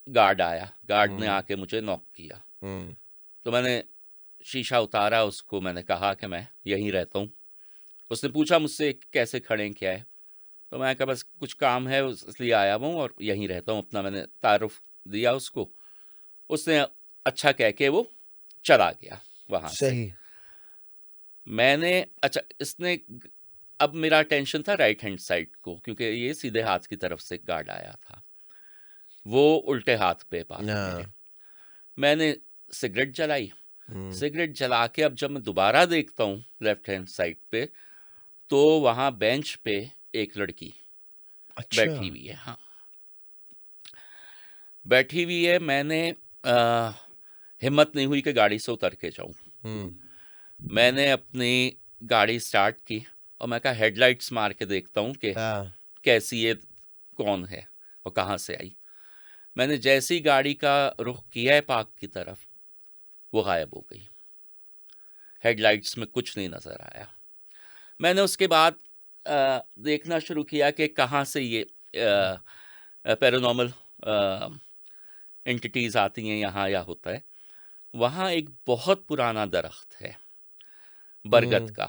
गार्ड आया, गार्ड ने आके मुझे नॉक किया। तो मैंने शीशा उतारा, उसको मैंने कहा कि मैं यहीं रहता हूँ। उसने पूछा मुझसे कैसे खड़े हैं, क्या है? तो मैं कहा बस कुछ काम है इसलिए आया हूँ और यहीं रहता हूँ अपना। मैंने तारुफ दिया उसको। उसने अच्छा कह के वो चला गया वहाँ से। सही। मैंने अच्छा, इसने अब मेरा टेंशन था राइट हैंड साइड को, क्योंकि ये सीधे हाथ की तरफ से गार्ड आया था, वो उल्टे हाथ पे पार्क मेरे। मैंने सिगरेट जलाई। सिगरेट जला के अब जब मैं दोबारा देखता हूँ लेफ्ट हैंड साइड पे, तो वहाँ बेंच पे एक लड़की अच्छा। बैठी हुई है। हाँ, बैठी हुई है। मैंने हिम्मत नहीं हुई कि गाड़ी से उतर के जाऊं। मैंने अपनी गाड़ी स्टार्ट की, और मैं कहा हेडलाइट्स मार के देखता हूं कि कैसी ये, कौन है और कहाँ से आई। मैंने जैसी गाड़ी का रुख किया है पार्क की तरफ, वो गायब हो गई। हेडलाइट्स में कुछ नहीं नजर आया। मैंने उसके बाद देखना शुरू किया कि कहाँ से ये पैरानॉर्मल एंटिटीज आती हैं यहाँ या होता है। वहाँ एक बहुत पुराना दरख्त है बरगद का।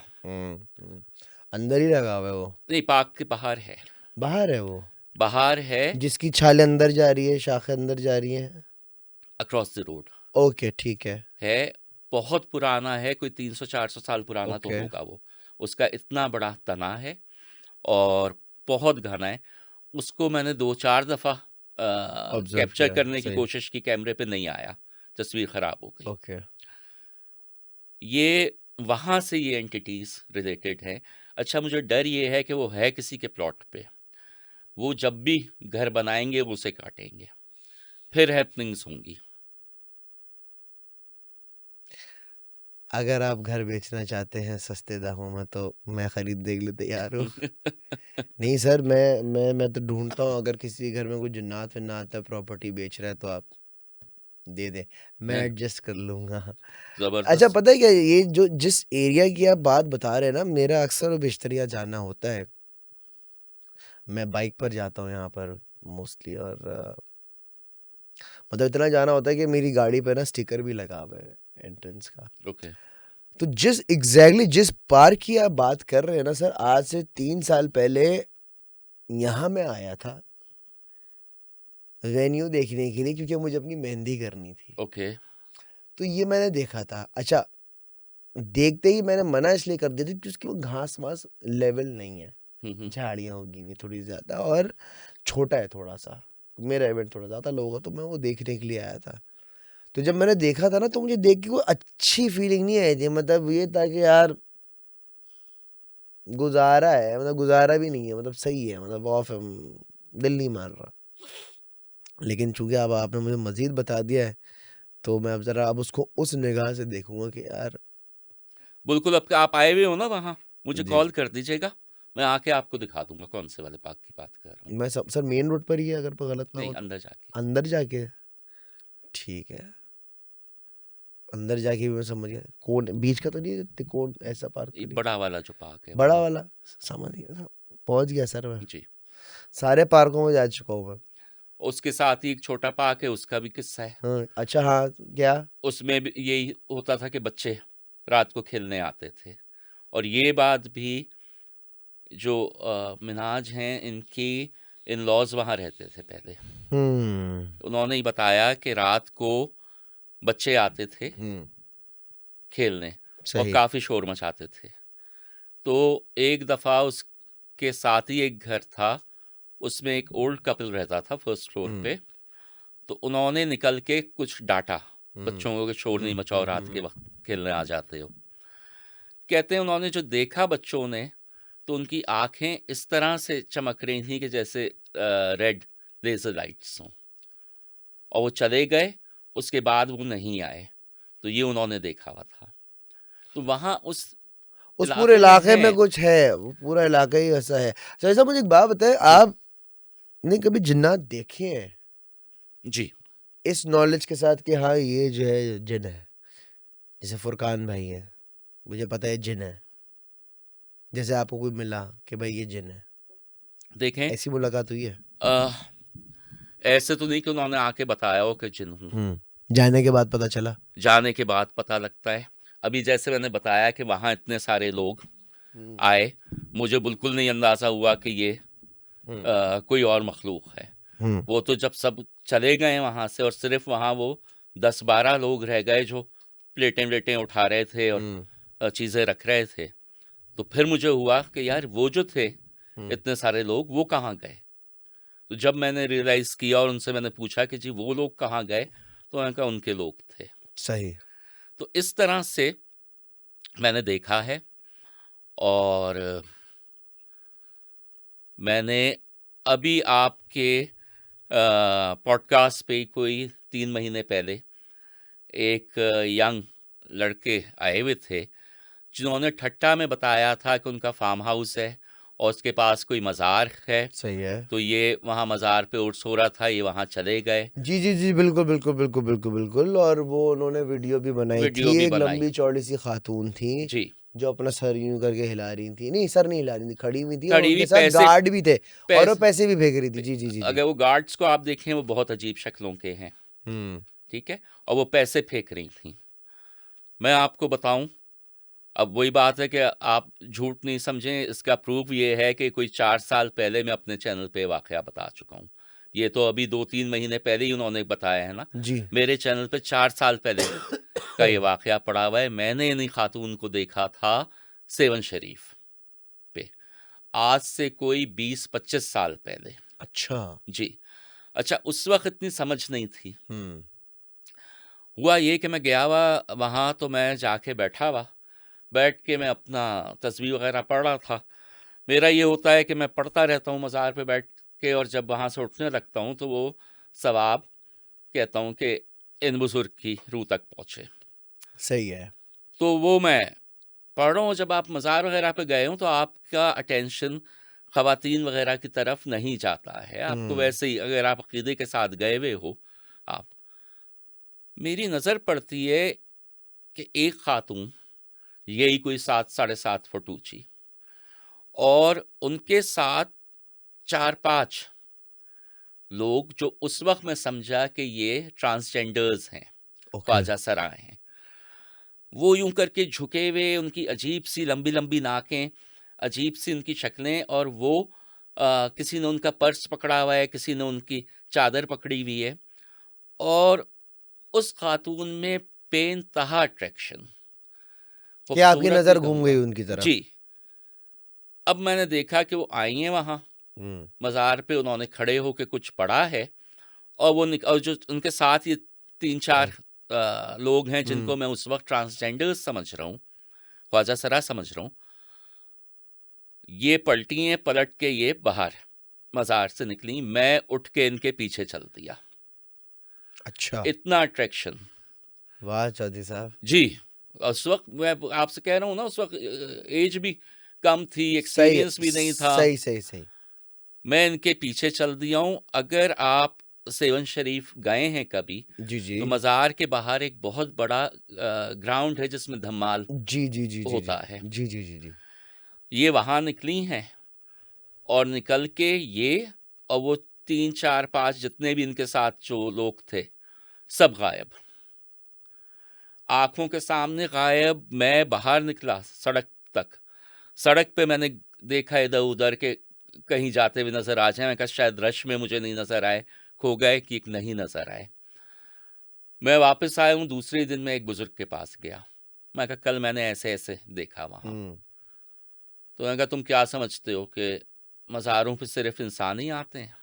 अंदर ही लगा हुआ है वो? नहीं, पार्क के बाहर है। बाहर है वो? बाहर है, जिसकी छाले अंदर जा रही है, शाखें अंदर जा रही हैं? अक्रॉस द रोड ओके, ठीक है। बहुत पुराना है, कोई 300-400 साल पुराना तो होगा वो। उसका इतना बड़ा तना है और बहुत घना है। उसको मैंने 2-4 दफ़ा कैप्चर करने की कोशिश की, कैमरे पे नहीं आया, तस्वीर खराब हो गई। ओके। ये वहाँ से ये एंटिटीज रिलेटेड है। अच्छा, मुझे डर ये है कि वो है किसी के प्लॉट पे। वो जब भी घर बनाएंगे वो उसे काटेंगे, फिर हैपनिंग्स होंगी। अगर आप घर बेचना चाहते हैं सस्ते दामों में तो मैं खरीदने के लिए तैयार हूँ। नहीं सर, मैं तो ढूंढता हूँ, अगर किसी के घर में कोई जिन्नात विन्नात है, प्रॉपर्टी बेच रहा है तो आप दे दे, मैं नहीं, एडजस्ट कर लूंगा। अच्छा, जबरदस्त। पता है क्या, ये जो जिस एरिया की आप बात बता रहे हैं ना, मेरा अक्सर और बेशतर यहाँ जाना होता है। मैं बाइक पर जाता हूँ यहाँ पर मोस्टली, और मतलब इतना जाना होता है कि मेरी गाड़ी पे ना स्टिकर भी लगा हुआ है एंट्रेंस का। ओके। तो जिस पार्क की आप बात कर रहे हैं ना सर, आज से 3 साल पहले यहाँ मैं आया था वेन्यू देखने के लिए, क्योंकि मुझे अपनी मेहंदी करनी थी। ओके। तो ये मैंने देखा था। अच्छा, देखते ही मैंने मना इसलिए कर दिया था क्योंकि उसकी वो घास वास लेवल नहीं है, झाड़ियाँ होगी हुई थोड़ी ज्यादा, और छोटा है थोड़ा सा। मेरा इवेंट थोड़ा ज्यादा लोग, तो मैं वो देखने के लिए आया था। तो जब मैंने देखा था ना, तो मुझे देख के कोई अच्छी फीलिंग नहीं आई थी। मतलब ये था कि यार गुजारा है, मतलब गुजारा भी नहीं है, मतलब सही है, मतलब ऑफ है, दिल नहीं मान रहा। लेकिन चूंकि अब आपने मुझे मजीद बता दिया है, तो मैं अब जरा अब उसको उस निगाह से देखूंगा कि यार। बिल्कुल, अब आप आए हुए हो ना वहाँ, मुझे जी, कॉल कर दीजिएगा, मैं आके आपको दिखा दूंगा कौन से वाले पार्क की बात कर रहा हूँ। मैं सब सर मेन रोड पर ही है, अगर मैं गलत ना नहीं, हो तो। अंदर जाके। अंदर जाके, ठीक है, अंदर जाके भी मैं समझ गया। कौन बीच का तो नहीं है, त्रिकोण ऐसा पार्क ये तो नहीं? बड़ा वाला जो पार्क है बड़ा वहाँ। वाला, समझ गया, पहुंच गया सर मैं। जी। सारे पार्कों में जा चुका हूँ मैं। उसके साथ ही एक छोटा पार्क है, उसका भी किस्सा है। हाँ, अच्छा, हाँ, क्या? उसमें भी यही होता था कि बच्चे रात को खेलने आते थे। और ये बात भी, जो मिनाज हैं, इनकी इन लॉज वहाँ रहते थे पहले। हम्म। उन्होंने ही बताया कि रात को बच्चे आते थे हम्म। खेलने और सही। काफ़ी शोर मचाते थे। तो एक दफ़ा उसके साथ ही एक घर था, उसमें एक ओल्ड कपल रहता था फर्स्ट फ्लोर हम्म। पे। तो उन्होंने निकल के कुछ डांटा हम्म। बच्चों को कि शोर नहीं मचाओ, रात के हम्म। वक्त खेलने आ जाते हो। कहते हैं उन्होंने जो देखा बच्चों ने, तो उनकी आंखें इस तरह से चमक रही थी कि जैसे रेड लेजर लाइट्स हों। और वो चले गए, उसके बाद वो नहीं आए। तो ये उन्होंने देखा हुआ था। तो वहाँ उस उस पूरे इलाके में इलाके है। में कुछ है, वो पूरा इलाका ही ऐसा है। अच्छा, ऐसा मुझे एक बात बताए, जी। आपने कभी जिन्नात देखे हैं जी। इस नॉलेज के साथ कि हाँ ये जो है जिन है? जैसे फुरकान भाई है, मुझे पता है जिन है, जैसे आपको कोई मिला कि भाई ये जिन है, देखें, ऐसी मुलाकात हुई है? अ, ऐसे तो नहीं कि उन्होंने आके बताया हो कि जिन हूँ। जाने के बाद पता चला? जाने के बाद पता लगता है। अभी जैसे मैंने बताया कि वहाँ इतने सारे लोग हम्म। आए, मुझे बिल्कुल नहीं अंदाज़ा हुआ कि ये हम्म। कोई और मखलूक है। हम्म। वो तो जब सब चले गए वहाँ से और सिर्फ वहाँ वो 10-12 लोग रह गए जो प्लेटें व्लेटें उठा रहे थे और हम्म। चीज़ें रख रहे थे। तो फिर मुझे हुआ कि यार वो जो थे हम्म। इतने सारे लोग, वो कहाँ गए? तो जब मैंने रियलाइज़ किया और उनसे मैंने पूछा कि जी वो लोग कहाँ गए, तो उन्होंने कहा उनके लोग थे। सही। तो इस तरह से मैंने देखा है। और मैंने अभी आपके पॉडकास्ट पे कोई 3 महीने पहले एक यंग लड़के आए हुए थे, जिन्होंने ठट्टा में बताया था कि उनका फार्म हाउस है और उसके पास कोई मज़ार है। सही है। तो ये वहाँ मज़ार पे उर्स हो रहा था, ये वहाँ चले गए। जी जी जी, बिल्कुल बिल्कुल बिल्कुल बिल्कुल बिल्कुल। और वो उन्होंने वीडियो भी बनाई वीडियो थी, भी एक बनाई। लंबी चौड़ी सी खातून थी जी। जो अपना सर यूं करके हिला रही थी, नहीं सर नहीं हिला रही थी, खड़ी हुई थी, और खड़ी हुई, उनके साथ पैसे गार्ड भी थे, और वो पैसे पैसे भी फेंक रही थी। जी जी जी जी। अगर वो गार्ड्स को आप देखें, वो बहुत अजीब शक्लों के हैं। हम्म। ठीक है। और वो पैसे फेंक रही थी। मैं आपको बताऊं, अब वही बात है कि आप झूठ नहीं समझें, इसका प्रूफ ये है कि कोई 4 साल पहले मैं अपने चैनल पे वाकया बता चुका हूँ। ये तो अभी 2-3 महीने पहले ही उन्होंने बताया है ना। जी। मेरे चैनल पे 4 साल पहले का ये वाकया पड़ा हुआ है। मैंने इन्हीं खातून को देखा था सेवन शरीफ पे, आज से कोई 20-25 साल पहले। अच्छा। जी। अच्छा, उस वक्त इतनी समझ नहीं थी। हम्म। हुआ ये कि मैं गया हुआ वहाँ, तो मैं जाके बैठा हुआ, बैठ के मैं अपना तस्वीर वगैरह पढ़ रहा था। मेरा ये होता है कि मैं पढ़ता रहता हूँ मज़ार पे बैठ के और जब वहाँ से उठने लगता हूँ तो वो सवाब कहता हूँ कि इन बुजुर्ग की रूह तक पहुँचे। सही है। तो वो मैं पढ़ रहा हूँ। जब आप मज़ार वगैरह पे गए हो तो आपका अटेंशन ख़वातीन वगैरह की तरफ नहीं जाता है, आपको वैसे ही अगर आप अक़ीदे के साथ गए हुए हो आप। मेरी नज़र पड़ती है कि एक खातून यही कोई 7 साढ़े 7 फुट ऊंची और उनके साथ 4-5 लोग जो उस वक्त मैं समझा कि ये ट्रांसजेंडर्स हैं, ओके। ख्वाजा सराय हैं। वो यूं करके झुके हुए, उनकी अजीब सी लंबी लंबी नाकें, अजीब सी उनकी शक्लें, और वो किसी ने उनका पर्स पकड़ा हुआ है, किसी ने उनकी चादर पकड़ी हुई है, और उस खातून में बेइंतहा अट्रैक्शन, क्या आपकी खूबसूरत नजर भी घूम गई उनकी तरफ? जी। अब मैंने देखा कि वो आई हैं वहाँ मज़ार पे, उन्होंने खड़े होके कुछ पढ़ा है, और वो और जो उनके साथ ये 3-4 लोग हैं जिनको मैं उस वक्त ट्रांसजेंडर्स समझ रहा हूँ, ख्वाजा सरा समझ रहा हूँ, ये पलटी हैं, पलट के ये बाहर मज़ार से निकली। मैं उठ के इनके पीछे चल दिया। अच्छा, इतना अट्रैक्शन। वाह चौधरी साहब। जी। उस वक्त मैं आपसे कह रहा हूँ ना, उस वक्त एज भी कम थी, सही एक्सपीरियंस भी नहीं था। सही सही सही। मैं इनके पीछे चल दिया हूँ। अगर आप सेवन शरीफ गए हैं कभी, जी जी तो मज़ार के बाहर एक बहुत बड़ा ग्राउंड है जिसमें धमाल जी जी जी जी होता है। जी जी जी जी। ये वहाँ निकली हैं, और निकल के ये और वो 3-4-5 जितने भी इनके साथ जो लोग थे, सब गायब, आंखों के सामने गायब। मैं बाहर निकला सड़क तक, सड़क पे मैंने देखा इधर उधर के कहीं जाते हुए नजर आ जाए। मैं कहा शायद रश में मुझे नहीं नजर आए, खो गए कि नहीं नजर आए। मैं वापस आया हूँ, दूसरे दिन मैं एक बुजुर्ग के पास गया। मैं कहा कल मैंने ऐसे ऐसे देखा वहाँ। तो मैंने कहा तुम क्या समझते हो कि मज़ारों पे सिर्फ इंसान ही आते हैं?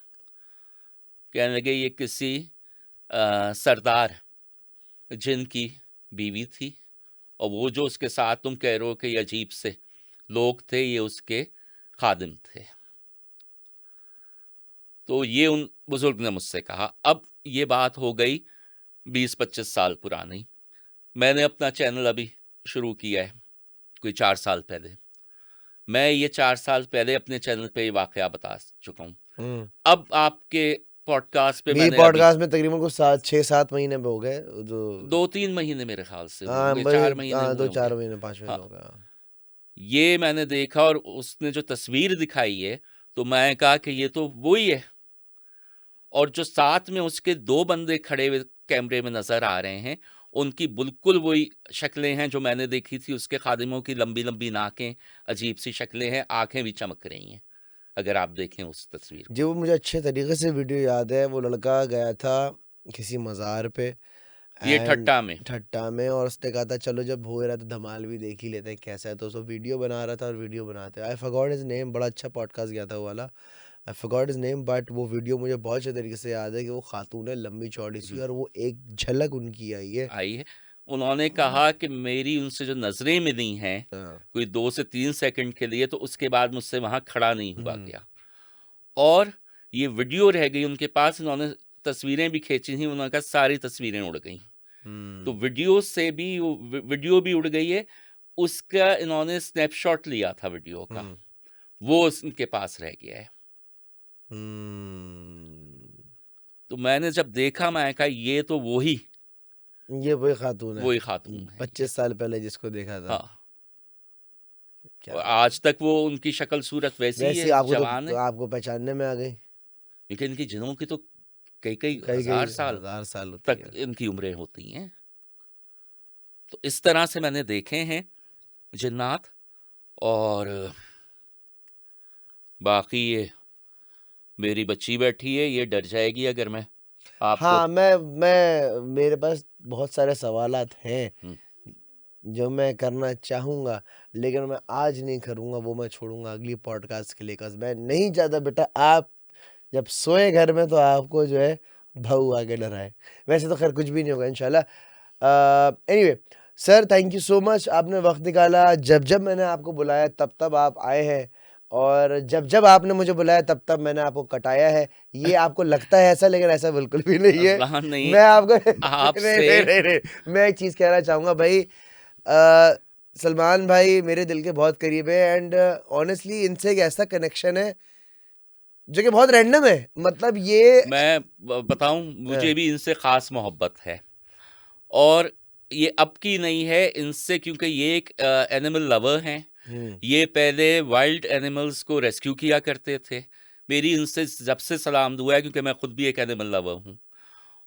कहने लगे ये किसी सरदार जिनकी बीवी थी, और वो जो उसके साथ तुम कह रहे हो कि ये अजीब से लोग थे, ये उसके खादिम थे। तो ये उन बुजुर्ग ने मुझसे कहा। अब ये बात हो गई 20-25 साल पुरानी। मैंने अपना चैनल अभी शुरू किया है कोई 4 साल पहले। मैं ये 4 साल पहले अपने चैनल पे ये वाकया बता चुका हूँ। अब आपके पॉडकास्ट पे मेरी मैंने अभी पॉडकास्ट में तकरीबन कुछ 6-7 महीने में हो गए जो 2-3 महीने मेरे ख्याल से हाँ होंगे, भाई, 4 महीने हुए 2-4 होंगे। महीने 5 महीने हाँ, हो गया। ये मैंने देखा, और उसने जो तस्वीर दिखाई है तो मैं कहा कि ये तो वही है। और जो साथ में उसके 2 बंदे खड़े हुए कैमरे में नजर आ रहे हैं, उनकी बिल्कुल वही शक्लें हैं जो मैंने देखी थी। उसके खादिमों की लंबी लंबी नाकें, अजीब सी शक्लें हैं, आंखें भी चमक रही हैं अगर आप देखें उस तस्वीर को। जी, वो मुझे अच्छे तरीके से वीडियो याद है। वो लड़का गया था किसी मज़ार पे ये एंड ठट्टा में। ठट्टा में, और उसने कहा था चलो जब हो रहा है तो धमाल भी देख ही लेते हैं कैसा है। तो उसको वीडियो बना रहा था, और वीडियो बनाते आई फॉरगॉट हिज नेम, बड़ा अच्छा पॉडकास्ट गया था वो वाला। I forgot his name, but वो वीडियो मुझे बहुत अच्छे तरीके से याद है कि वो खातून है लंबी चौड़ी सी, और वो एक झलक उनकी आई है। आई है। उन्होंने कहा कि मेरी उनसे जो नजरें मिली हैं हाँ। कोई 2 से 3 सेकंड के लिए, तो उसके बाद मुझसे वहां खड़ा नहीं हुआ हम्म। गया। और ये वीडियो रह गई उनके पास। उन्होंने तस्वीरें भी खींची थी, उन्होंने कहा सारी तस्वीरें उड़ गई। तो वीडियो से भी वीडियो भी उड़ गई है। उसका इन्होंने स्नैपशॉट लिया था वीडियो का, वो उनके पास रह गया है। तो मैंने जब देखा, मैं कहा ये तो ये वही खातून है वही खातून है ये। 25 साल पहले जिसको देखा था। हाँ, क्या और आज तक वो उनकी शक्ल सूरत वैसी ही वैसे है, आपको जवान तो है। आपको पहचानने में आ गई। लेकिन इनकी जिनों की तो कई कई कई कई 1000 साल 1000 साल होती तक है। इनकी उम्रें होती हैं। तो इस तरह से मैंने देखे हैं जिन्नात। और बाकी ये मेरी बच्ची बैठी है, ये डर जाएगी अगर मैं आपको। हाँ, मैं मेरे पास बहुत सारे सवालात हैं जो मैं करना चाहूँगा, लेकिन मैं आज नहीं करूँगा, वो मैं छोड़ूँगा अगली पॉडकास्ट के लिए। cause मैं नहीं चाहता बेटा आप जब सोए घर में तो आपको जो है बहू आके डराए। वैसे तो खैर कुछ भी नहीं होगा इंशाल्लाह। Anyway sir, thank you so much, आपने वक्त निकाला। जब जब मैंने आपको बुलाया तब तब आप आए हैं। और जब जब आपने मुझे बुलाया तब तब मैंने आपको कटाया है। ये आपको लगता है ऐसा, लेकिन ऐसा बिल्कुल भी नहीं है। अज़लान नहीं, मैं आपको नहीं आपसे नहीं नहीं, मैं एक चीज कहना चाहूंगा भाई, सलमान भाई मेरे दिल के बहुत करीब है, एंड ऑनेस्टली इनसे एक ऐसा कनेक्शन है जो कि बहुत रैंडम है। मतलब ये मैं बताऊं, मुझे भी इनसे ख़ास मोहब्बत है, और ये अब की नहीं है इनसे, क्योंकि ये एक एनिमल लवर हैं। ये पहले वाइल्ड एनिमल्स को रेस्क्यू किया करते थे। मेरी इनसे जब से सलाम दुआ है, क्योंकि मैं खुद भी एक एनिमल लवर हूँ।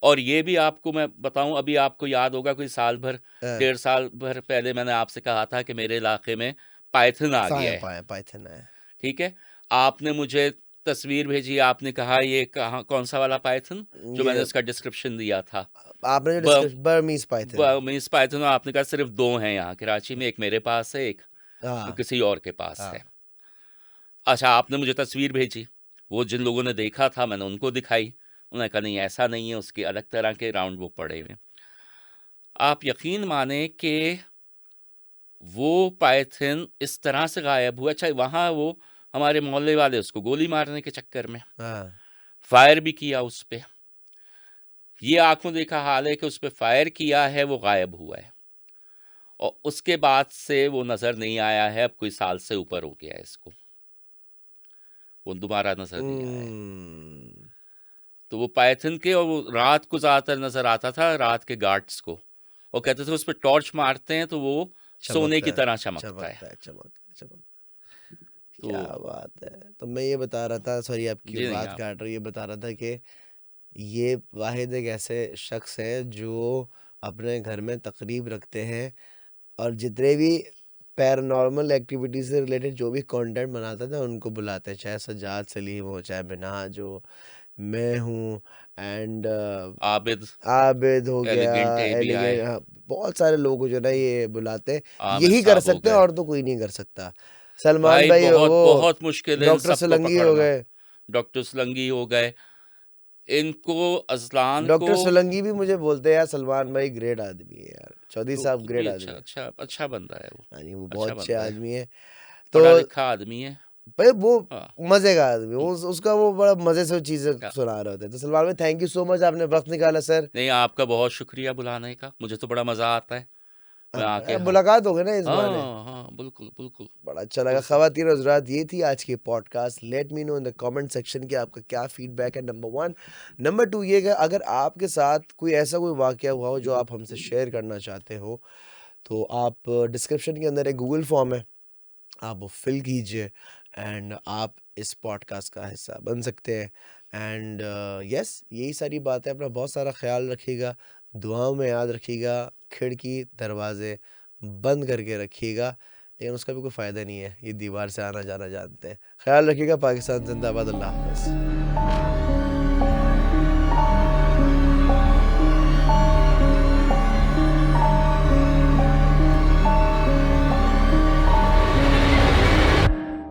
और ये भी आपको मैं बताऊं, अभी आपको याद होगा कोई साल भर, 1.5 साल भर पहले मैंने आपसे कहा था कि मेरे इलाके में पाइथन आ गया है। पाइथन है। ठीक है, आपने मुझे तस्वीर भेजी, आपने कहा ये कहाँ, कौन सा वाला पाइथन, जो मैंने ये उसका डिस्क्रिप्शन दिया था, आपने जो discussion Burmese Python, Burmese Python. आपने कहा सिर्फ 2 हैं यहाँ कराची में, एक मेरे पास है, एक हाँ किसी और के पास हाँ, है। अच्छा, आपने मुझे तस्वीर भेजी, वो जिन लोगों ने देखा था मैंने उनको दिखाई, उन्होंने कहा नहीं ऐसा नहीं है, उसके अलग तरह के राउंड वो पड़े हुए। आप यकीन माने कि वो पाइथन इस तरह से गायब हुआ। अच्छा, वहाँ वो हमारे मोहल्ले वाले उसको गोली मारने के चक्कर में हाँ। फायर भी किया उस पे। ये आंखों देखा हाल है कि उस पे फायर किया है, वो गायब हुआ है, और उसके बाद से वो नजर नहीं आया है। अब कोई साल से ऊपर हो गया है इसको, वो दोबारा नजर नहीं आया है। तो वो पाइथन के, और वो रात को ज्यादातर नजर आता था, रात के गार्ड्स को, और कहते थे उस पर टॉर्च मारते हैं तो वो सोने चमकता की है, तरह चमकता है। चमकता है, चमकता है, चमकता है। तो क्या बात है। तो मैं ये बता रहा था, सॉरी आपकी जी नहीं, बात आप काट रही, ये बता रहा था कि ये वाहिद एक ऐसे शख्स है जो अपने घर में तकरीब रखते हैं, और जितने भी पैरानॉर्मल एक्टिविटी से रिलेटेड जो भी कंटेंट बनाते थे उनको बुलाते हैं, चाहे सज्जाद सलीम हो, चाहे मिनहाज हो, मैं हूँ, एंड आबिद आबिद हो गया, एलिगेंट भी आए, एलिगेंट, हाँ, बहुत सारे लोग को जो ना ये बुलाते हैं। आमिर यही कर साहब हो सकते हैं, गए। और तो कोई नहीं कर सकता। सलमान भाई भाई, बहुत वो बहुत मुश्किल है इन डॉक्टर सबको सोलंकी हो पकड़ना। गए। डॉक्टर सलंगी हो गए, इनको अजलान को। डॉक्टर सोलंकी भी मुझे बोलते हैं यार, सलमान भाई ग्रेट आदमी है यार, चौधरी तो साहब वो ग्रेट भी आदमी अच्छा है। अच्छा अच्छा बंदा है वो, हाँ जी, वो बहुत अच्छा अच्छे बंदा है, आदमी है। तो पढ़ा लिखा आदमी है। भाई वो हाँ, मजे का आदमी, वो उसका वो बड़ा मजे से वो चीजें क्या सुना रहे होते हैं। तो सलमान भाई, थैंक यू सो मच, आपने वक्त निकाला सर। नहीं, आपका बहुत शुक्रिया बुलाने का, मुझे तो बड़ा मजा आता है। मैं आके, हाँ मुलाकात हो गई ना इस बहाने, हाँ हाँ, बिल्कुल बिल्कुल बड़ा अच्छा लगा। बिल्कुल। ख़वातीन और हज़रात, ये थी आज की podcast. Let me know in the comment section कि आपका क्या फीडबैक है, नंबर 1। नंबर 2 ये कि अगर आपके साथ कोई ऐसा कोई वाक़या हुआ हो जो आप हमसे शेयर करना चाहते हो, तो आप डिस्क्रिप्शन के अंदर एक गूगल फॉर्म है, आप वो फिल कीजिए, एंड आप इस पॉडकास्ट का हिस्सा बन सकते हैं। एंड यस, यही सारी बातें। अपना बहुत सारा ख्याल रखिएगा, दुआओं में याद रखिएगा, खिड़की दरवाजे बंद करके रखिएगा, लेकिन उसका भी कोई फ़ायदा नहीं है, ये दीवार से आना जाना जानते हैं। ख्याल रखिएगा। पाकिस्तान जिंदाबाद। अल्लाह हाफ़िज़।